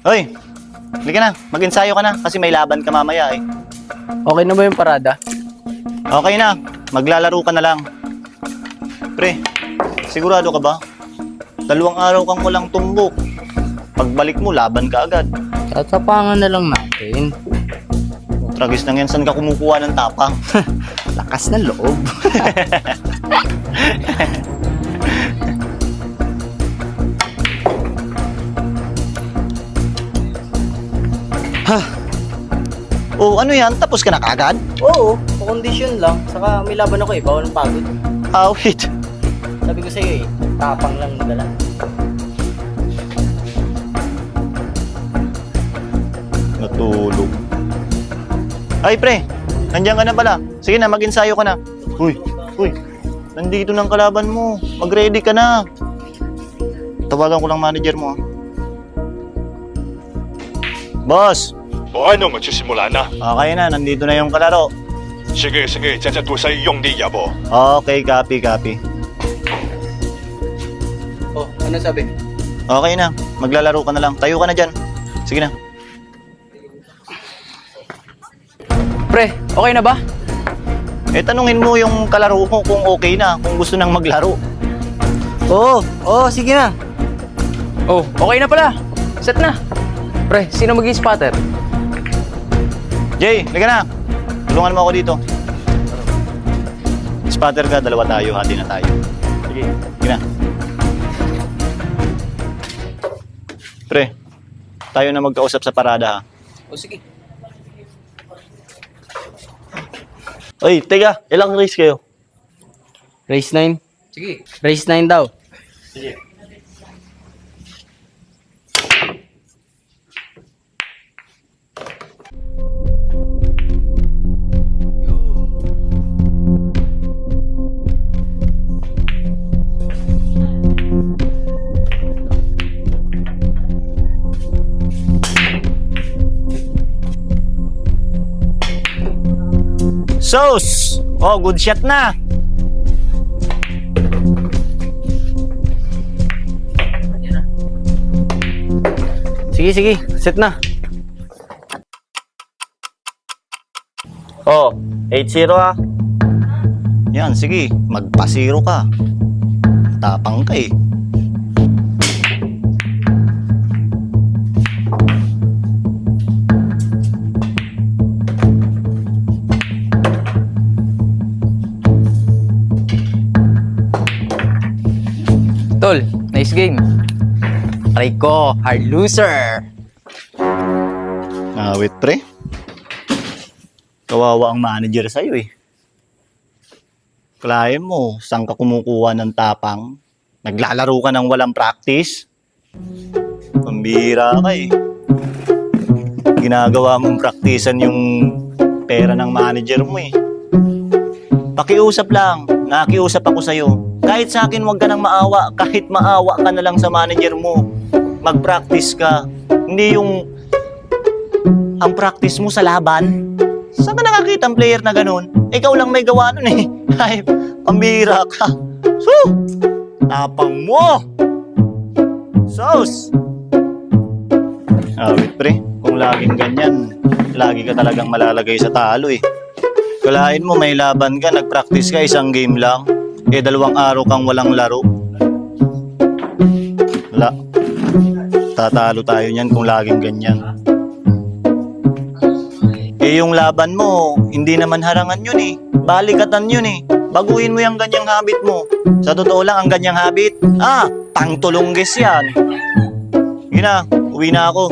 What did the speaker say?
Hoy, halika na. Mag-ensayo ka na kasi may laban ka mamaya eh. Okay na ba yung parada? Okay na. Maglalaro ka na lang. Pre, sigurado ka ba? 2 araw kang walang tumbok. Pagbalik mo, laban ka agad. Tatapangan na lang natin. Tragis nang yan, saan ka kumukuha ng tapang? Lakas ng loob. Oh, ano yan? Tapos ka na kagad? Oo, kondisyon lang. Saka may laban ako eh, bawal ng pagod. Awit. Sabi ko sa'yo eh, tapang lang dala. Natulog. Ay, pre. Nandiyan ka na pala. Sige na, mag-ensayo ka na. Uy, nandito ng kalaban mo. Mag-ready ka na. Tawagan ko lang manager mo. Boss, O ano, magsisimula na. okay na. Nandito na yung kalaro. Sige, sige, 这都是用力呀po. Okay, copy. Oh, ano sabi? Okay na. Maglalaro ka na lang. Tayo ka na dyan. Sige na. Pre, okay na ba? Eh, tanungin mo yung kalaro mo kung okay na. Kung gusto nang maglaro. Oo, sige na. Oh, okay na pala. Set na. Pre, sino maging spotter? Jay, liga na. Tulungan mo ako dito. Spotter ka, 2 tayo. Hati na tayo. Sige. Sige na. Pre, tayo na magkausap sa parada ha. Oh, sige. Oy, teka. Ilang race kayo? Race 9? Sige. Race 9 daw. Sige. Sos! Oh, good shot na! Sige. Set na. Oh, 8-0 ah. Yan, sige. Magpa-0 ka. Tapang ka eh. Tol, nice game. Aray ko, hard loser. Wait pre. Kawawa ang manager sa'yo eh. Kalahin mo, saan ka kumukuha ng tapang? Naglalaro ka ng walang practice? Pambira ka eh. Ginagawa mong praktisan yung pera ng manager mo eh. Pakiusap lang, nakiusap ako sa'yo. Kahit sa akin wag ka nang maawa, kahit maawa ka na lang sa manager mo. Mag-practice ka. Hindi yung ang practice mo sa laban. Saan ka nakakita ang player na ganun? Ikaw lang may gawa nun eh. Ay, pambira ka. So, tapang mo! Sos! Wait pre, kung laging ganyan, lagi ka talagang malalagay sa talo eh. Kalahin mo may laban ka, nag-practice ka, 1 game lang. 2 araw kang walang laro. Wala. Tatalo tayo niyan kung laging ganyan. Yung laban mo, hindi naman harangan yun eh. Balikatan yun eh. Baguhin mo yung ganyang habit mo. Sa totoo lang, ang ganyang habit, pangtulongges yan. Yun na, uwi na ako.